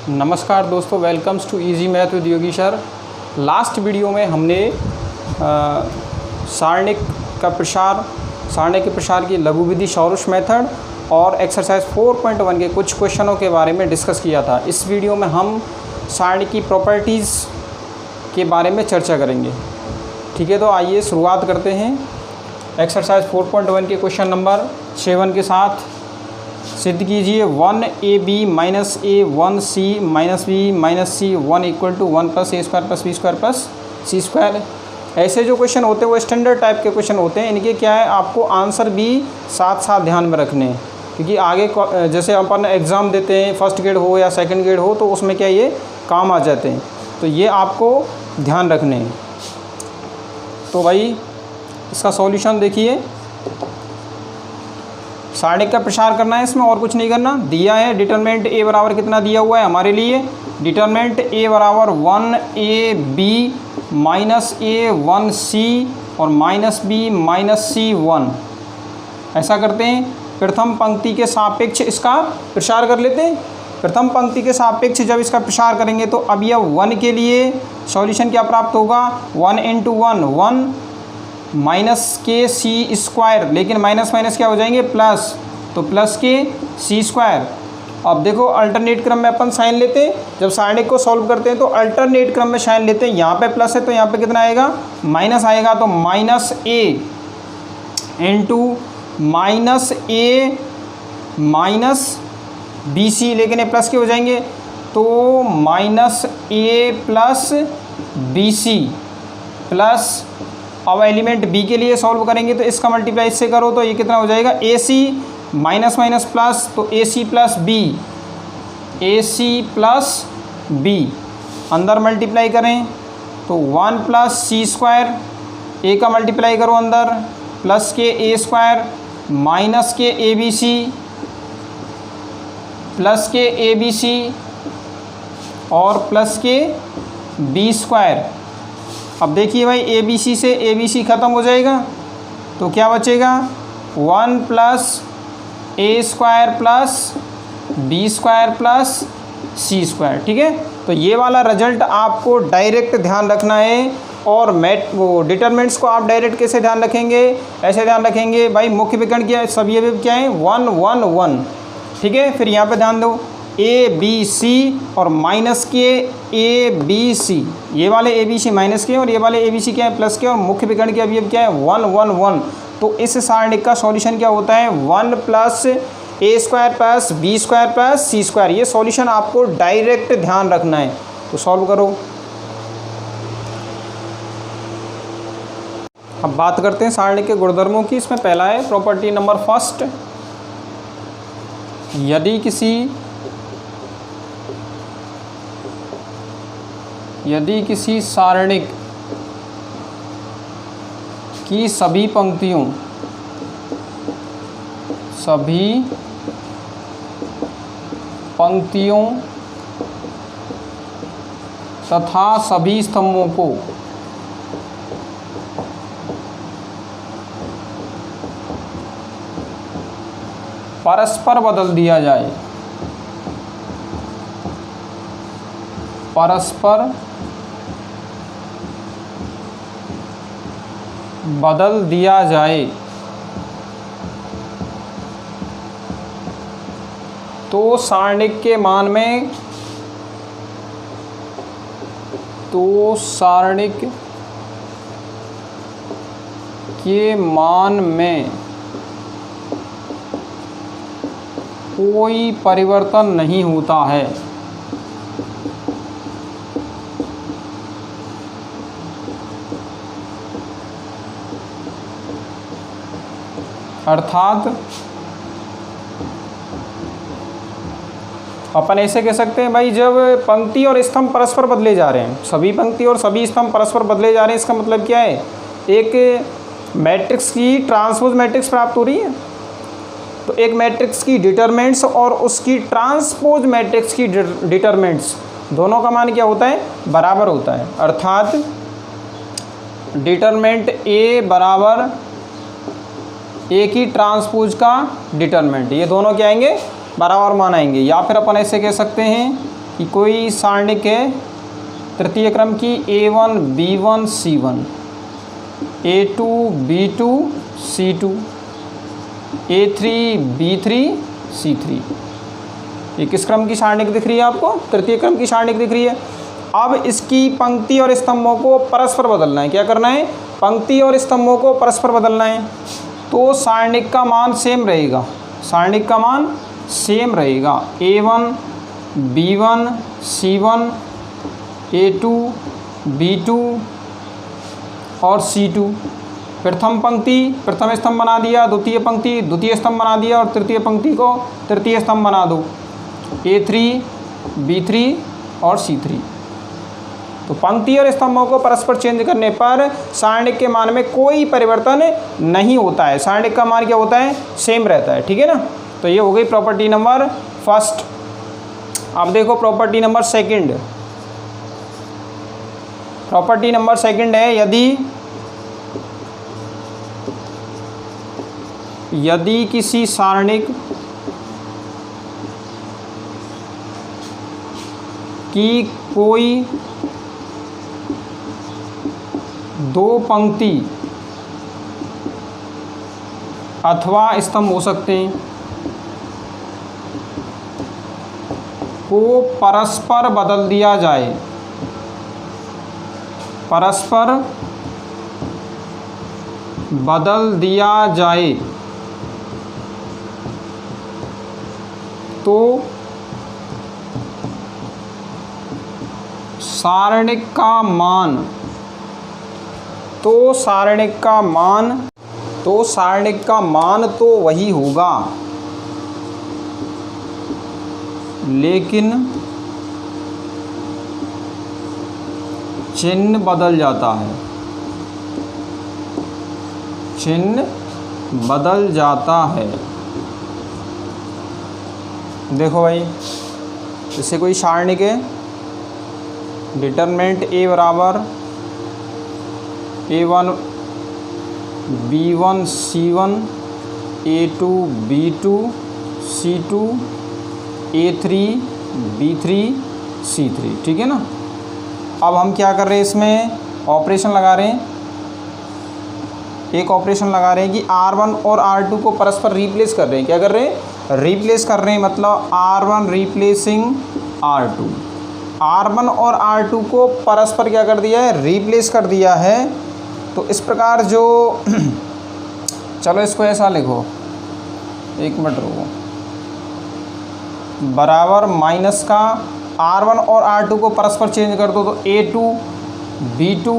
नमस्कार दोस्तों, welcomes to easy math with Yogi sir. Last video में हमने सारणिक के प्रसार की लघु विधि सौरुष मेथड और एक्सरसाइज 4.1 के कुछ क्वेश्चनों के बारे में डिस्कस किया था। इस वीडियो में हम सारणिक की प्रॉपर्टीज़ के बारे में चर्चा करेंगे। ठीक है, तो आइए शुरुआत करते हैं। एक्सरसाइज 4.1 के क्वेश्चन नंबर 7 के साथ सिद्ध कीजिए 1ab minus a 1c minus b minus c 1 equal to 1 plus a square plus b square plus c square. ऐसे जो क्वेश्चन होते हैं वो स्टैंडर्ड टाइप के क्वेश्चन होते हैं। इनके क्या है, आपको आंसर भी साथ साथ ध्यान में रखने हैं, क्योंकि आगे जैसे अपन एग्ज़ाम देते हैं, फर्स्ट ग्रेड हो या सेकंड ग्रेड हो, तो उसमें क्या ये काम आ जाते हैं। तो ये आपको ध्यान रखने हैं। तो भाई इसका सॉल्यूशन देखिए, सारणिक का प्रसार करना है, इसमें और कुछ नहीं करना। दिया है डिटरमिनेंट a बराबर कितना दिया हुआ है हमारे लिए, डिटरमिनेंट a बराबर 1ab माइनस a 1c और माइनस b माइनस c 1। ऐसा करते हैं, प्रथम पंक्ति के सापेक्ष इसका प्रसार कर लेते हैं। प्रथम पंक्ति के सापेक्ष जब इसका प्रसार करेंगे तो अब यह 1 के लिए सॉल्यूशन क्या प्राप्त होगा, 1 इंटू 1 माइनस के सी स्क्वायर, लेकिन माइनस माइनस क्या हो जाएंगे प्लस, तो प्लस के सी स्क्वायर। अब देखो अल्टरनेट क्रम में अपन साइन लेते हैं, जब सारणिक को सॉल्व करते हैं तो अल्टरनेट क्रम में साइन लेते हैं। यहाँ पे प्लस है तो यहाँ पे कितना आएगा, माइनस आएगा, तो माइनस ए इंटू माइनस ए माइनस बी सी, लेकिन ये प्लस के हो जाएंगे, तो माइनस ए प्लस बी सी प्लस, अब एलिमेंट बी के लिए सॉल्व करेंगे तो इसका मल्टीप्लाई इससे करो तो ये कितना हो जाएगा, ए सी माइनस माइनस प्लस, तो ए सी प्लस बी, अंदर मल्टीप्लाई करें तो 1 प्लस सी स्क्वायर, ए का मल्टीप्लाई करो अंदर, प्लस के ए स्क्वायर माइनस के ए बी सी प्लस के ए बी सी और प्लस के बी स्क्वायर। अब देखिए भाई, ए बी सी से ए बी सी ख़त्म हो जाएगा तो क्या बचेगा, 1 plus A square plus B square plus C square. ठीक है, तो ये वाला रिजल्ट आपको डायरेक्ट ध्यान रखना है। और वो डिटरमिनेंट्स को आप डायरेक्ट कैसे ध्यान रखेंगे, ऐसे ध्यान रखेंगे भाई, मुख्य विकर्ण क्या है, सभी अवयव क्या है, 1 1 1। ठीक है, फिर यहाँ पे ध्यान दो, ए बी सी और माइनस के ए बी सी, ये वाले ए बी सी माइनस के और ये वाले ए बी सी क्या है, प्लस के, और मुख्य विकर्ण के अवयव क्या है, 1 1 1। तो इस सारणिक का सॉल्यूशन क्या होता है, 1 plus A square plus B square plus C square. ये सॉल्यूशन आपको डायरेक्ट ध्यान रखना है। तो सॉल्व करो। अब बात करते हैं सारणिक के गुणधर्मों की। इसमें पहला है प्रॉपर्टी नंबर फर्स्ट, यदि किसी सारणिक की सभी पंक्तियों तथा सभी स्तंभों को परस्पर बदल दिया जाए, तो सारणिक के मान में कोई परिवर्तन नहीं होता है। अर्थात अपन ऐसे कह सकते हैं भाई, जब पंक्ति और स्तंभ परस्पर बदले जा रहे हैं, सभी पंक्ति और सभी स्तंभ परस्पर बदले जा रहे हैं, इसका मतलब क्या है, एक मैट्रिक्स की ट्रांसपोज मैट्रिक्स प्राप्त हो रही है। तो एक मैट्रिक्स की डिटरमिनेंट्स और उसकी ट्रांसपोज मैट्रिक्स की डिटरमिनेंट्स दोनों का मान क्या होता है, बराबर होता है। अर्थात डिटरमिनेंट ए बराबर ए की ट्रांसपोज का डिटरमिनेंट, ये दोनों क्या आएंगे, बराबर मान आएंगे। या फिर अपन ऐसे कह सकते हैं कि कोई सारणिक है तृतीय क्रम की A1 B1 C1, A2 B2 C2, A3 B3 C3। ये किस क्रम की सारणिक दिख रही है आपको? तृतीय क्रम की सारणिक दिख रही है। अब इसकी पंक्ति और स्तंभों को परस्पर बदलना है। क्या करना है? पंक्ति और स्तंभों को परस्पर बदलना है। तो सारणिक का मान सेम रहेगा, सारणिक का मान सेम रहेगा। A1 B1 C1, A2 B2 और C2। प्रथम पंक्ति प्रथम स्तंभ बना दिया, द्वितीय पंक्ति द्वितीय स्तंभ बना दिया और तृतीय पंक्ति को तृतीय स्तंभ बना दो, A3 B3 और C3। तो पंक्ति और स्तंभों को परस्पर चेंज करने पर सारणिक के मान में कोई परिवर्तन नहीं होता है। सारणिक का मान क्या होता है? सेम रहता है। ठीक है ना। तो ये हो गई प्रॉपर्टी नंबर फर्स्ट। अब देखो property number second. Property number second है यदि किसी सारणिक की कोई दो पंक्ति अथवा स्तंभ हो सकते हैं को परस्पर बदल दिया जाए, परस्पर बदल दिया जाए तो सारणिक का मान तो वही होगा, लेकिन चिन्ह बदल जाता है, चिन्ह बदल जाता है। देखो भाई, जैसे कोई सारणिक है, डिटरमिनेंट A बराबर A1 B1 C1, A2 B2 C2, A3 B3 C3। ठीक है ना। अब हम क्या कर रहे हैं, इसमें ऑपरेशन लगा रहे हैं, एक ऑपरेशन लगा रहे हैं कि R1 और R2 को परस्पर रिप्लेस कर रहे हैं। क्या कर रहे हैं? रिप्लेस कर रहे हैं, मतलब R1 रिप्लेसिंग R2। R1 और R2 को परस्पर क्या कर दिया है? रिप्लेस कर दिया है। तो इस प्रकार जो चलो इसको ऐसा लिखो, एक मिनट रुको, बराबर माइनस का R1 और R2 को परस्पर चेंज कर दो तो A2 B2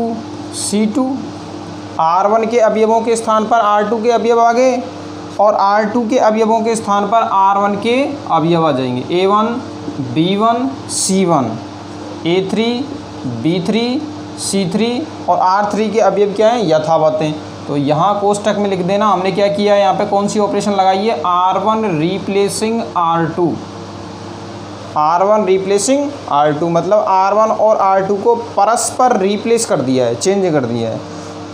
C2। R1 के अवयवों के स्थान पर R2 के अवयव आ गए और R2 के अवयवों के स्थान पर R1 के अवयव आ जाएंगे। A1 B1 C1, A3 B3 C3 और R3 के अवयव क्या हैं? यथावत हैं। तो यहाँ कोष्टक में लिख देना हमने क्या किया है, यहाँ पे कौन सी ऑपरेशन लगाई है? R1 replacing R2। R1 replacing R2 मतलब R1 और R2 को परस्पर रिप्लेस कर दिया है, चेंज कर दिया है।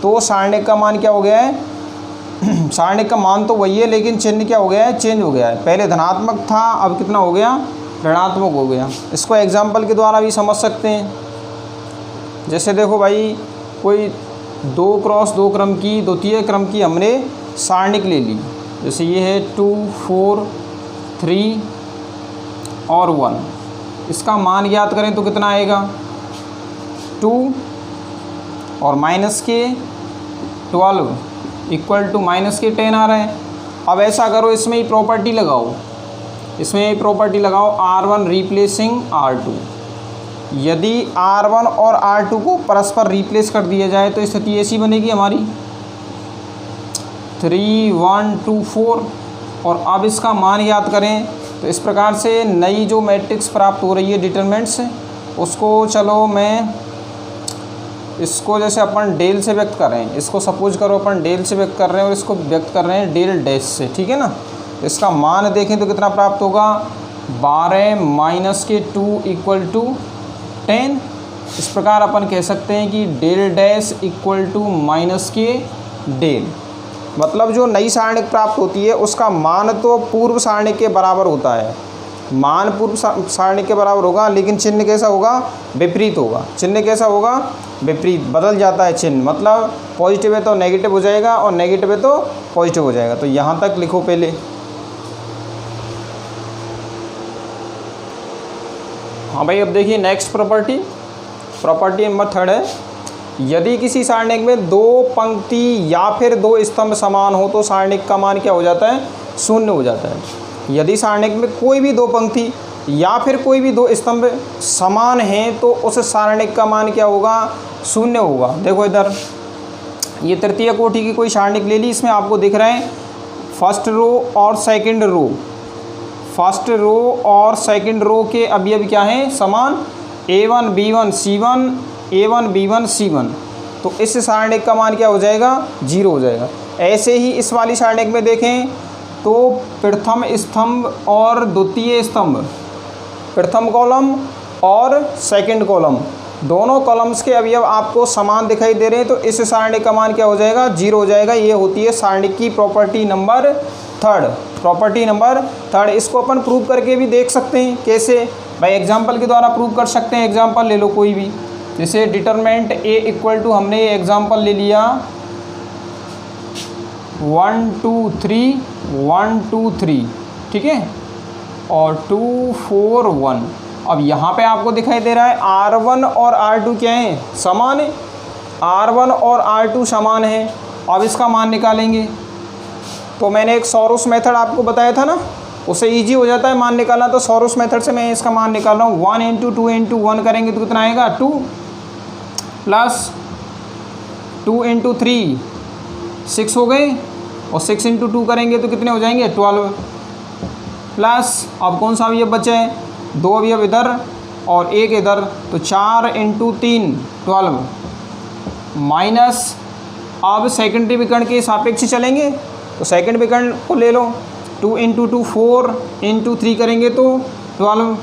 तो सारणिक का मान क्या हो गया है? सारणिक का मान तो वही है, लेकिन चिन्ह क्या हो गया है? चेंज हो गया है। पहले धनात्मक था, अब कितना हो गया? ऋणात्मक हो गया। इसको एग्जाम्पल के द्वारा भी समझ सकते हैं। जैसे देखो भाई, कोई 2x2 क्रम की द्वितीय क्रम की हमने सारणिक ले ली। जैसे ये है 2 4 3 और 1। इसका मान ज्ञात करें तो कितना आएगा? 2 और माइनस के 12 इक्वल टू माइनस के 10 आ रहे हैं। अब ऐसा करो, इसमें ही प्रॉपर्टी लगाओ, इसमें ही प्रॉपर्टी लगाओ R1 रिप्लेसिंग R2। यदि R1 और R2 को परस्पर रिप्लेस कर दिया जाए तो स्थिति ऐसी बनेगी हमारी 3 1 2 4। और अब इसका मान याद करें तो इस प्रकार से नई जो मैट्रिक्स प्राप्त हो रही है डिटरमिनेंट्स, उसको चलो मैं इसको जैसे अपन डेल से व्यक्त कर रहे हैं, इसको सपोज करो अपन डेल से व्यक्त कर रहे हैं और इसको व्यक्त कर रहे हैं डेल डैश से। ठीक है ना। इसका मान देखें तो कितना प्राप्त होगा? 12 माइनस के 2 इक्वल टू 10। इस प्रकार अपन कह सकते हैं कि del dash equal to minus K del. मतलब जो नई सारणिक प्राप्त होती है उसका मान तो पूर्व सारणिक के बराबर होता है, मान पूर्व सारणी के बराबर होगा, लेकिन चिन्ह कैसा होगा, विपरीत होगा। चिन्ह कैसा होगा, विपरीत, बदल जाता है चिन्ह, मतलब पॉजिटिव है तो नेगेटिव हो जाएगा और नेगेटिव है तो पॉजिटिव हो जाएगा। तो यहाँ तक लिखो पहले। हाँ भाई, अब देखिए नेक्स्ट प्रॉपर्टी नंबर 3 है, यदि किसी सारणिक में 2 पंक्ति या फिर 2 स्तंभ समान हो तो सारणिक का मान क्या हो जाता है, 0 हो जाता है। यदि सारणिक में कोई भी 2 पंक्ति या फिर कोई भी 2 स्तंभ समान हैं तो उस सारणिक का मान क्या होगा, 0 होगा। देखो इधर ये तृतीय कोटि की कोई सारणिक ले ली, इसमें आपको दिख रहा है फर्स्ट रो और सेकंड रो, फर्स्ट रो और सेकंड रो के अवयव क्या हैं, समान, A1 B1 C1 A1 B1 C1। तो इस सारणिक का मान क्या हो जाएगा, 0 हो जाएगा। ऐसे ही इस वाली सारणिक में देखें तो प्रथम स्तंभ और द्वितीय स्तंभ, प्रथम कॉलम और सेकंड कॉलम, दोनों कॉलम्स के अवयव आपको समान दिखाई दे रहे हैं, तो इस सारणिक का मान क्या हो जाएगा, 0 हो जाएगा। ये होती है सारणिक की प्रॉपर्टी नंबर 3। इसको अपन प्रूव करके भी देख सकते हैं। कैसे भाई, एग्जाम्पल के द्वारा प्रूव कर सकते हैं। एग्जाम्पल ले लो कोई भी, जैसे डिटरमिनेंट A इक्वल टू, हमने ये एग्जाम्पल ले लिया 1 2 3 1 2 3, ठीक है, और 2 4 1। अब यहाँ पे आपको दिखाई दे रहा है R1 और R2 क्या है, समान है, R1 और R2 समान है। अब इसका मान निकालेंगे, तो मैंने एक सॉरूस मेथड आपको बताया था ना, उससे इजी हो जाता है मान निकालना। तो सॉरूस मेथड से मैं इसका मान निकाल रहा हूँ, 1 × 2 × 1 करेंगे तो कितना आएगा, 2 प्लस 2 × 3 6 हो गए, और 6 × 2 करेंगे तो कितने हो जाएंगे, 12 प्लस, अब कौन सा अवयव बचे हैं, 2 अवयव इधर और 1 इधर, तो 4 × 3 12 माइनस, अब सेकेंडरी विकर्ण के सापेक्ष चलेंगे तो सेकंड विकर्ण को ले लो, 2 × 2 4 × 3 करेंगे तो 12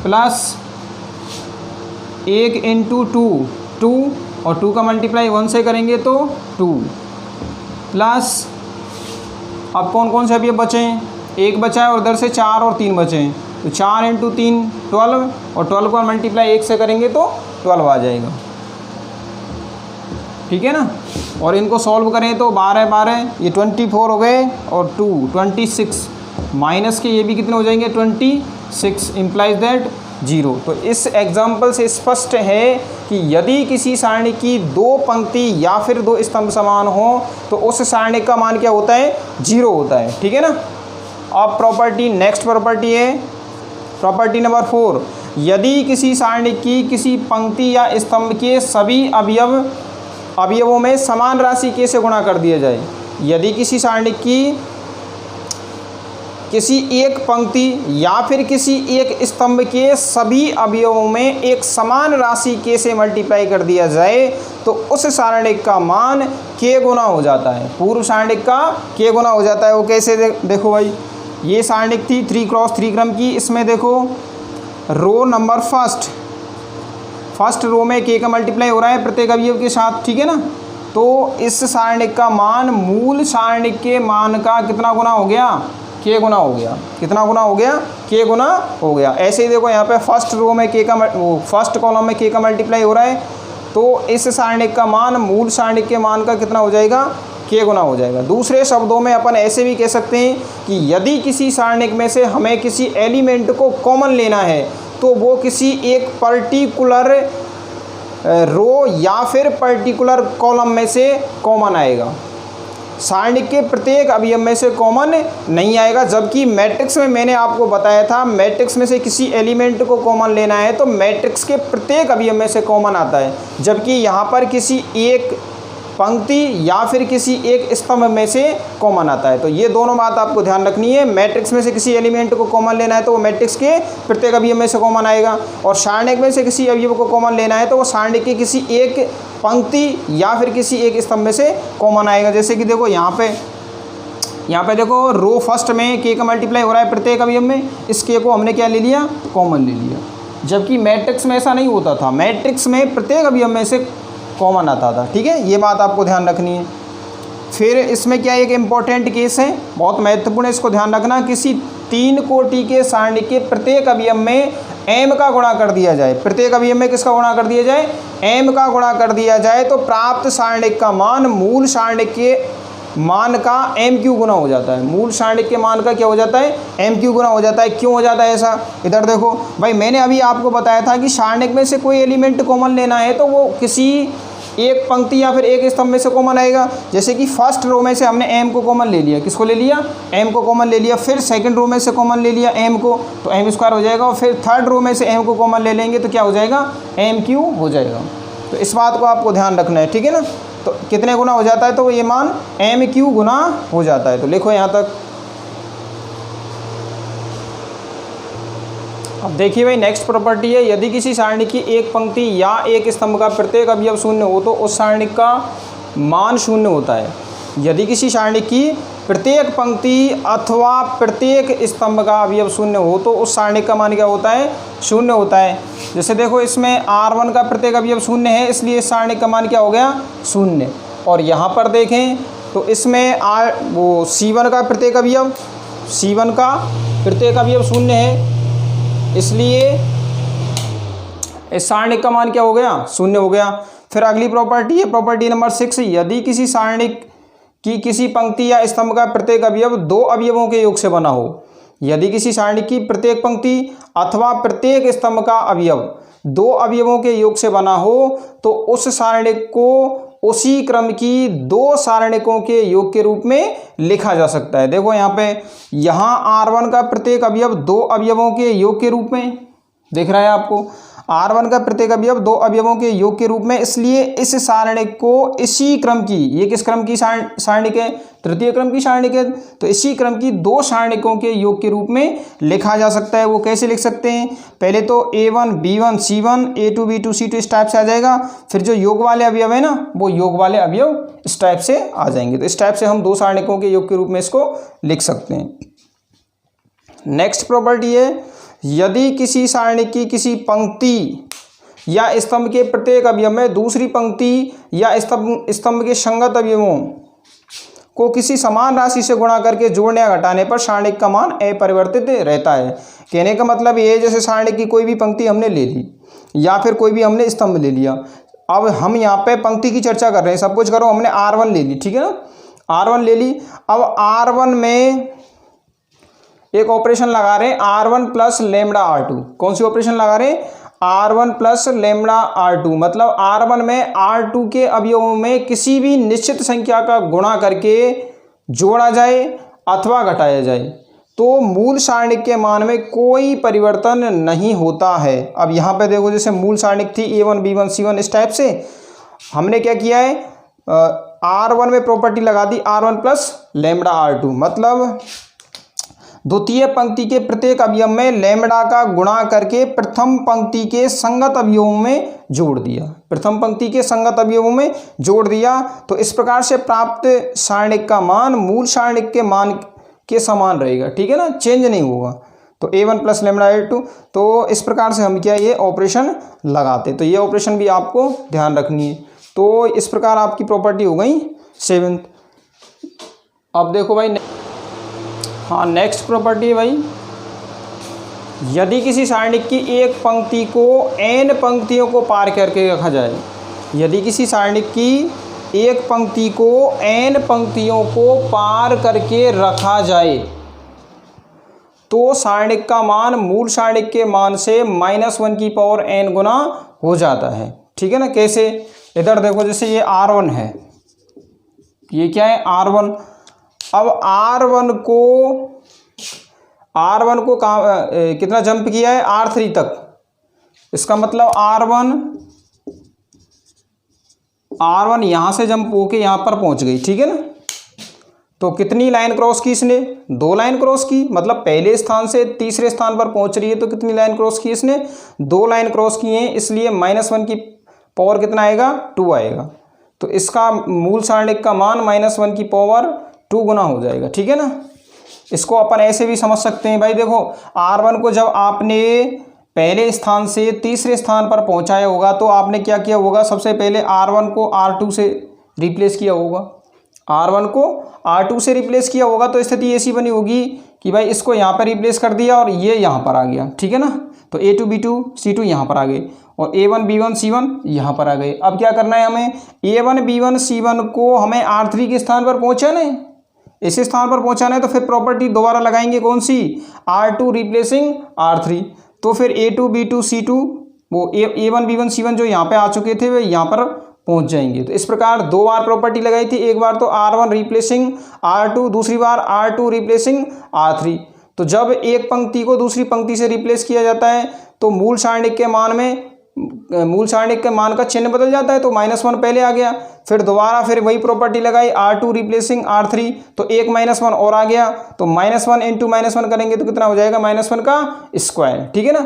प्लस 1 × 2 2, और 2 का मल्टीप्लाई 1 से करेंगे तो 2 प्लस, अब कौन कौन से अभी बचे हैं, 1 बचा है और उधर से 4 और 3 बचे हैं, तो 4 × 3 12, और 12 का मल्टीप्लाई 1 से करेंगे तो 12 आ जाएगा, ठीक है ना। और इनको सॉल्व करें तो 12 12 ये 24 हो गए, और 2 26 माइनस के ये भी कितने हो जाएंगे, 26, इम्प्लाइज दैट 0। तो इस एग्जाम्पल से स्पष्ट है कि यदि किसी सारणी की 2 पंक्ति या फिर 2 स्तंभ समान हो तो उस सारणी का मान क्या होता है, 0 होता है, ठीक है ना। अब प्रॉपर्टी, नेक्स्ट प्रॉपर्टी है प्रॉपर्टी नंबर 4, यदि किसी सारणी की किसी पंक्ति या स्तंभ के सभी अवयवों में समान राशि k से गुणा कर दिया जाए। यदि किसी सारणी की किसी एक पंक्ति या फिर किसी एक स्तंभ के सभी अवयवों में एक समान राशि k से मल्टीप्लाई कर दिया जाए तो उस सारणिक का मान k गुना हो जाता है, पूर्व सारणिक का k गुना हो जाता है। वो कैसे, देखो भाई, ये सारणिक थी 3×3 क्रम की, इसमें देखो रो नंबर फर्स्ट रो में k का मल्टीप्लाई हो रहा है प्रत्येक अवयव के साथ, ठीक है ना। तो इस सारणिक का मान मूल सारणिक के मान का कितना गुना हो गया, k गुना हो गया। कितना गुना हो गया, k गुना हो गया। ऐसे ही देखो यहाँ पे फर्स्ट रो में k का फर्स्ट कॉलम में k का मल्टीप्लाई हो रहा है, तो इस सारणिक का मान मूल सारणिक के मान का कितना हो जाएगा, k गुना हो जाएगा। दूसरे शब्दों में अपन ऐसे भी कह सकते हैं कि यदि किसी सारणिक में से हमें किसी एलिमेंट को कॉमन लेना है तो वो किसी एक पर्टिकुलर रो या फिर पर्टिकुलर कॉलम में से कॉमन आएगा, सारणिक के प्रत्येक अवयव में से कॉमन नहीं आएगा। जबकि मैट्रिक्स में मैंने आपको बताया था, मैट्रिक्स में से किसी एलिमेंट को कॉमन लेना है तो मैट्रिक्स के प्रत्येक अवयव में से कॉमन आता है, जबकि यहाँ पर किसी एक पंक्ति या फिर किसी एक स्तंभ में से कॉमन आता है। तो ये दोनों बात आपको ध्यान रखनी है। मैट्रिक्स में से किसी एलिमेंट को कॉमन लेना है तो वो मैट्रिक्स के प्रत्येक अवयव में से कॉमन आएगा, और सारणिक में से किसी अवयव को कॉमन लेना है तो वो सारणिक के किसी एक पंक्ति या फिर किसी एक स्तंभ में से कॉमन आएगा। जैसे कि देखो यहाँ पे देखो रो फर्स्ट में k का मल्टीप्लाई हो रहा है प्रत्येक अवयव में, इस k को हमने क्या ले लिया, कॉमन ले लिया। जबकि मैट्रिक्स में ऐसा नहीं होता था, मैट्रिक्स में प्रत्येक अवयव में से कॉमन आता था, ठीक है। ये बात आपको ध्यान रखनी है। फिर इसमें क्या एक इम्पॉर्टेंट केस है, बहुत महत्वपूर्ण है, इसको ध्यान रखना। किसी 3 कोटि के सारणिक के प्रत्येक अवयव में m का गुणा कर दिया जाए, प्रत्येक अवयव में किसका गुणा कर दिया जाए, m का गुणा कर दिया जाए, तो प्राप्त सारणिक का मान मूल सारणिक के मान का m³ गुना हो जाता है। मूल सारणिक के मान का क्या हो जाता है, m³ गुना हो जाता है। क्यों हो जाता है ऐसा, इधर देखो भाई, मैंने अभी आपको बताया था कि सारणिक में से कोई एलिमेंट कॉमन लेना है तो वो किसी एक पंक्ति या फिर एक स्तंभ में से कॉमन आएगा। जैसे कि फर्स्ट रो में से हमने m को कॉमन ले लिया, किसको ले लिया, m को कॉमन ले लिया, फिर सेकंड रो में से कॉमन ले लिया m को, तो m² हो जाएगा, और फिर थर्ड रो में से m को कॉमन ले लेंगे तो क्या हो जाएगा, m³ हो जाएगा। तो इस बात को आपको ध्यान रखना है, ठीक है ना। तो कितने गुना हो जाता है, तो ये मान m³ गुना हो जाता है। तो लिखो यहाँ तक। अब देखिए भाई, नेक्स्ट प्रॉपर्टी है, यदि किसी सारणी की एक पंक्ति या एक स्तंभ का प्रत्येक अवयव शून्य हो तो उस सारणी का मान शून्य होता है। यदि किसी सारणी की प्रत्येक पंक्ति अथवा प्रत्येक स्तंभ का अवयव शून्य हो तो उस सारणी का मान क्या होता है, शून्य होता है। जैसे देखो, इसमें R1 का प्रत्येक अवयव शून्य है, इसलिए इस सारणी का मान क्या हो गया, शून्य। और यहाँ पर देखें तो इसमें C1 का प्रत्येक अवयव, C1 का प्रत्येक अवयव शून्य है, इसलिए इस सारणी का मान क्या हो गया, शून्य हो गया। फिर अगली प्रॉपर्टी है प्रॉपर्टी नंबर 6, यदि किसी सारणी की किसी पंक्ति या स्तंभ का प्रत्येक अवयव दो अवयवों के योग से बना हो। यदि किसी सारणी की प्रत्येक पंक्ति अथवा प्रत्येक स्तंभ का अवयव दो अवयवों के योग से बना हो तो उस सारणी को उसी क्रम की दो सारणिकों के योग के रूप में लिखा जा सकता है। देखो यहाँ पे, यहाँ R1 का प्रत्येक अवयव दो अवयवों के योग के रूप में दिख रहा है आपको, R1 का प्रत्येक अवयव दो अवयवों के योग के रूप में, इसलिए इस सारणिक को इसी क्रम की, ये किस क्रम की सारणिक है, तृतीय क्रम की सारणिक है, तो इसी क्रम की दो सारणिकों के योग के रूप में लिखा जा सकता है। वो कैसे लिख सकते हैं, पहले तो A1 B1 C1 A2 B2 C2 इस टाइप से आ जाएगा, फिर जो योग वाले अवयव है ना, वो योग वाले अवयव इस टाइप से आ जाएंगे। तो इस टाइप से हम दो सारणिकों के योग के रूप में इसको लिख सकते हैं। नेक्स्ट प्रॉपर्टी है, यदि किसी सारणी की किसी पंक्ति या स्तंभ के प्रत्येक अवयव में दूसरी पंक्ति या स्तंभ के संगत अवयवों को किसी समान राशि से गुणा करके जोड़ने या घटाने पर सारणिक का मान अपरिवर्तित रहता है। कहने का मतलब ये है, जैसे सारणी की कोई भी पंक्ति हमने ले ली या फिर कोई भी हमने स्तंभ ले लिया, अब हम यहाँ पे पंक्ति की चर्चा कर रहे हैं, सब कुछ करो, हमने R1 ले ली, ठीक है ना, R1 ले ली। अब R1 में एक ऑपरेशन लगा रहे हैं R1 प्लस लेमड़ा R2। कौन सी ऑपरेशन लगा रहे हैं, R1 प्लस लेमड़ा R2, मतलब R1 में R2 के अवयवों में किसी भी निश्चित संख्या का गुणा करके जोड़ा जाए अथवा घटाया जाए तो मूल सारणिक के मान में कोई परिवर्तन नहीं होता है। अब यहाँ पे देखो, जैसे मूल सारणिक थी A1 B1 C1 इस टाइप से, हमने क्या किया है, R1 में प्रॉपर्टी लगा दी R1 प्लस लेमड़ा R2, मतलब द्वितीय पंक्ति के प्रत्येक अवयव में लेमड़ा का गुणा करके प्रथम पंक्ति के संगत अवयवों में जोड़ दिया, प्रथम पंक्ति के संगत अवयवों में जोड़ दिया। तो इस प्रकार से प्राप्त सारणिक का मान मूल सारणिक के मान के समान रहेगा, ठीक है ना, चेंज नहीं होगा। तो A1 प्लस लेमड़ा A2, तो इस प्रकार से हम क्या ये ऑपरेशन लगाते, तो ये ऑपरेशन भी आपको ध्यान रखनी है। तो इस प्रकार आपकी प्रॉपर्टी हो गई 7th। अब देखो भाई, हाँ, नेक्स्ट प्रॉपर्टी है भाई, यदि किसी सारणी की एक पंक्ति को n पंक्तियों को पार करके रखा जाए, यदि किसी सारणी की एक पंक्ति को n पंक्तियों को पार करके रखा जाए तो सारणिक का मान मूल सारणिक के मान से -1 की पावर n गुना हो जाता है, ठीक है ना। कैसे, इधर देखो, जैसे ये R1 है, ये क्या है R1। अब R1 को कितना जंप किया है, R3 तक, इसका मतलब R1 यहाँ से जंप होके यहाँ पर पहुँच गई, ठीक है ना। तो कितनी लाइन क्रॉस की इसने, 2 लाइन क्रॉस की, मतलब पहले स्थान से तीसरे स्थान पर पहुँच रही है, तो कितनी लाइन क्रॉस की इसने, 2 लाइन क्रॉस की हैं, इसलिए -1 की पावर कितना आएगा, 2 आएगा। तो इसका मूल सारणिक का मान -1 की पावर 2 गुना हो जाएगा, ठीक है ना। इसको अपन ऐसे भी समझ सकते हैं भाई, देखो R1 को जब आपने पहले स्थान से तीसरे स्थान पर पहुंचाया होगा तो आपने क्या किया होगा, सबसे पहले R1 को R2 से रिप्लेस किया होगा, R1 को R2 से रिप्लेस किया होगा तो स्थिति ऐसी बनी होगी कि भाई इसको यहाँ पर रिप्लेस कर दिया और ये यहाँ पर आ गया, ठीक है ना। तो A2 B2 C2 यहाँ पर आ गए और A1 B1 C1 यहाँ पर आ गए। अब क्या करना है हमें, A1 B1 C1 को हमें R3 के स्थान पर पहुँचाना है, इस स्थान पर पहुँचाना है। तो फिर प्रॉपर्टी दोबारा लगाएंगे, कौन सी, R2 रिप्लेसिंग R3। तो फिर A2 B2 C2 वो A1 B1 C1 जो यहाँ पे आ चुके थे वे यहाँ पर पहुँच जाएंगे। तो इस प्रकार दो बार प्रॉपर्टी लगाई थी, एक बार तो R1 रिप्लेसिंग R2, दूसरी बार R2 रिप्लेसिंग R3। तो जब एक पंक्ति को दूसरी पंक्ति से रिप्लेस किया जाता है तो मूल सारणिक के मान का चिन्ह बदल जाता है। तो -1 पहले आ गया, फिर दोबारा फिर वही प्रॉपर्टी लगाई R2 रिप्लेसिंग R3, तो एक -1 और आ गया। तो -1 इंटू -1 करेंगे तो कितना हो जाएगा, -1 का स्क्वायर, ठीक है ना।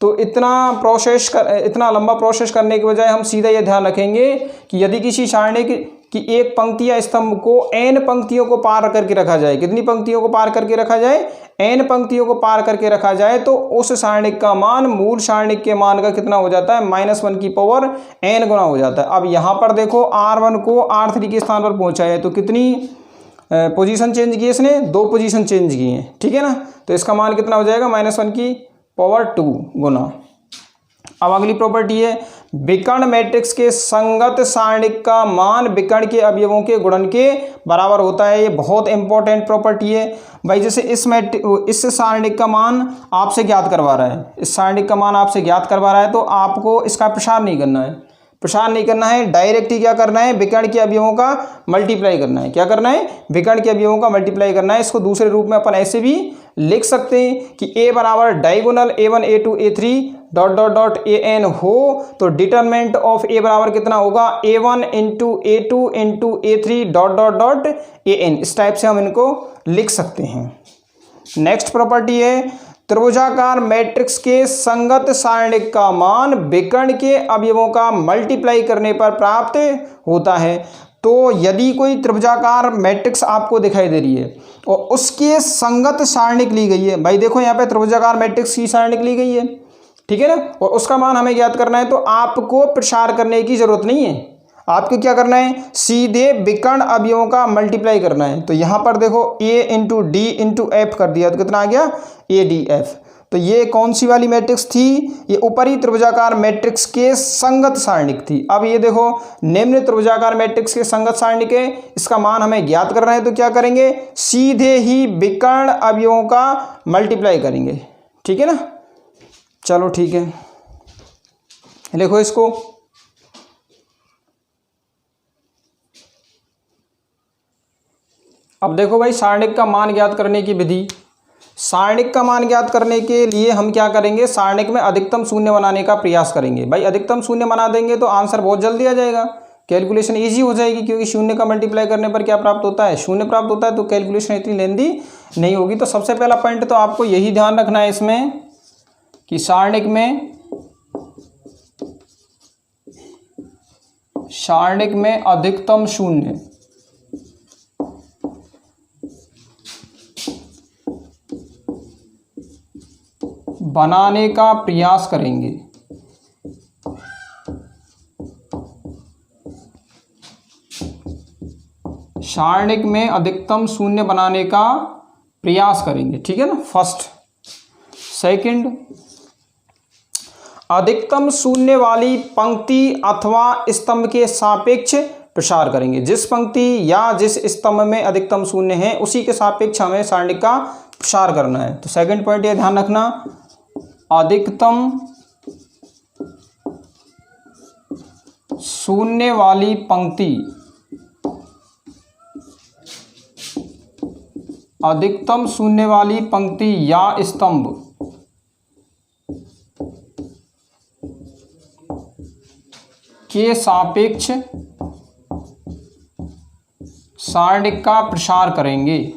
तो इतना लंबा प्रोसेस करने के बजाय हम सीधा ये ध्यान रखेंगे कि यदि किसी सारणिक की एक पंक्ति या स्तंभ को n पंक्तियों को पार करके रखा जाए, कितनी पंक्तियों को पार करके रखा जाए, n पंक्तियों को पार करके रखा जाए, तो उस सारणिक का मान मूल सारणिक के मान का कितना हो जाता है, -1 की पावर n गुना हो जाता है। अब यहाँ पर देखो R1 को R3 के स्थान पर पहुँचा है तो कितनी पोजीशन चेंज की है इसने, 2 पोजीशन चेंज की है, ठीक है ना। तो इसका मान कितना हो जाएगा, -1 की पावर 2 गुना। अब अगली प्रॉपर्टी है विकर्ण मैट्रिक्स के संगत सारणिक का मान विकर्ण के अवयवों के गुणन के बराबर होता है। ये बहुत इंपॉर्टेंट प्रॉपर्टी है भाई। जैसे इस सारणिक का मान आपसे ज्ञात करवा रहा है, इस सारणिक का मान आपसे ज्ञात करवा रहा है तो आपको इसका प्रसार नहीं करना है, डायरेक्ट ही क्या करना है, विकर्ण के अवयवों का मल्टीप्लाई करना है। क्या करना है, विकर्ण के अवयवों का मल्टीप्लाई करना है। इसको दूसरे रूप में अपन ऐसे भी लिख सकते हैं कि A बराबर diagonal A1 A2 A3 dot dot dot AN हो तो डिटरमिनेंट ऑफ A बराबर कितना होगा, A1 into A2 into A3 dot dot dot AN। इस टाइप से हम इनको लिख सकते हैं। नेक्स्ट प्रॉपर्टी है त्रिभुजाकार मैट्रिक्स के संगत सारणिक का मान विकर्ण के अवयवों का मल्टीप्लाई करने पर प्राप्त होता है। तो यदि कोई त्रिभुजाकार मैट्रिक्स आपको दिखाई दे रही है और उसके संगत सारणिक ली गई है, भाई देखो यहाँ पे त्रिभुजाकार मैट्रिक्स की सारणिक ली गई है, ठीक है ना, और उसका मान हमें ज्ञात करना है, तो आपको प्रसार करने की जरूरत नहीं है। आपको क्या करना है, सीधे विकर्ण अवयवों का मल्टीप्लाई करना है। तो यहाँ पर देखो A into D into F कर दिया तो कितना आ गया, ADF। तो ये कौन सी वाली मैट्रिक्स थी, ये ऊपरी त्रिभुजाकार मैट्रिक्स के संगत सारणिक थी। अब ये देखो निम्न त्रिभुजाकार मैट्रिक्स के संगत सारणिक है, इसका मान हमें ज्ञात करना है। तो क्या करेंगे, सीधे ही विकर्ण अवयवों का मल्टीप्लाई करेंगे, ठीक है ना। चलो ठीक है, लिखो इसको। अब देखो भाई सारणिक का मान ज्ञात करने की विधि, सारणिक का मान ज्ञात करने के लिए हम क्या करेंगे, सारणिक में अधिकतम शून्य बनाने का प्रयास करेंगे। भाई अधिकतम शून्य बना देंगे तो आंसर बहुत जल्दी आ जाएगा, कैलकुलेशन इजी हो जाएगी, क्योंकि शून्य का मल्टीप्लाई करने पर क्या प्राप्त होता है, शून्य प्राप्त होता है। तो कैलकुलेशन इतनी लेंदी नहीं होगी। तो सबसे पहला पॉइंट तो आपको यही ध्यान रखना है इसमें कि सारणिक में अधिकतम शून्य बनाने का प्रयास करेंगे। सारणिक में अधिकतम शून्य बनाने का प्रयास करेंगे, ठीक है ना, फर्स्ट। सेकंड, अधिकतम शून्य वाली पंक्ति अथवा स्तंभ के सापेक्ष प्रसार करेंगे। जिस पंक्ति या जिस स्तंभ में अधिकतम शून्य है उसी के सापेक्ष हमें सारणिक का प्रसार करना है। तो सेकंड पॉइंट ये ध्यान रखना, अधिकतम शून्य वाली पंक्ति, अधिकतम शून्य वाली पंक्ति या स्तंभ के सापेक्ष सारणिक का प्रसार करेंगे।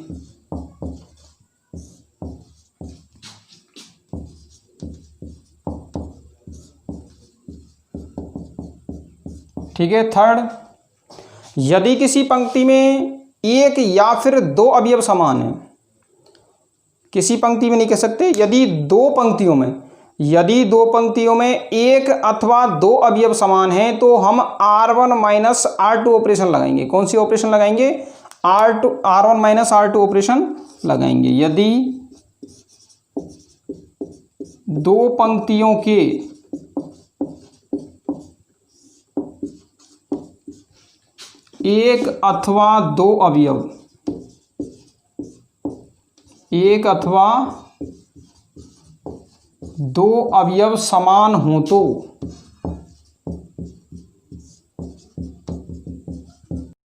ठीक है। थर्ड, यदि किसी पंक्ति में एक या फिर दो अवयव समान है, किसी पंक्ति में नहीं कह सकते, यदि दो पंक्तियों में एक अथवा दो अवयव समान हैं तो हम R1 माइनस R2 ऑपरेशन लगाएंगे। कौन सी ऑपरेशन लगाएंगे, R1 माइनस R2 ऑपरेशन लगाएंगे। यदि दो पंक्तियों के एक अथवा दो अवयव समान हो तो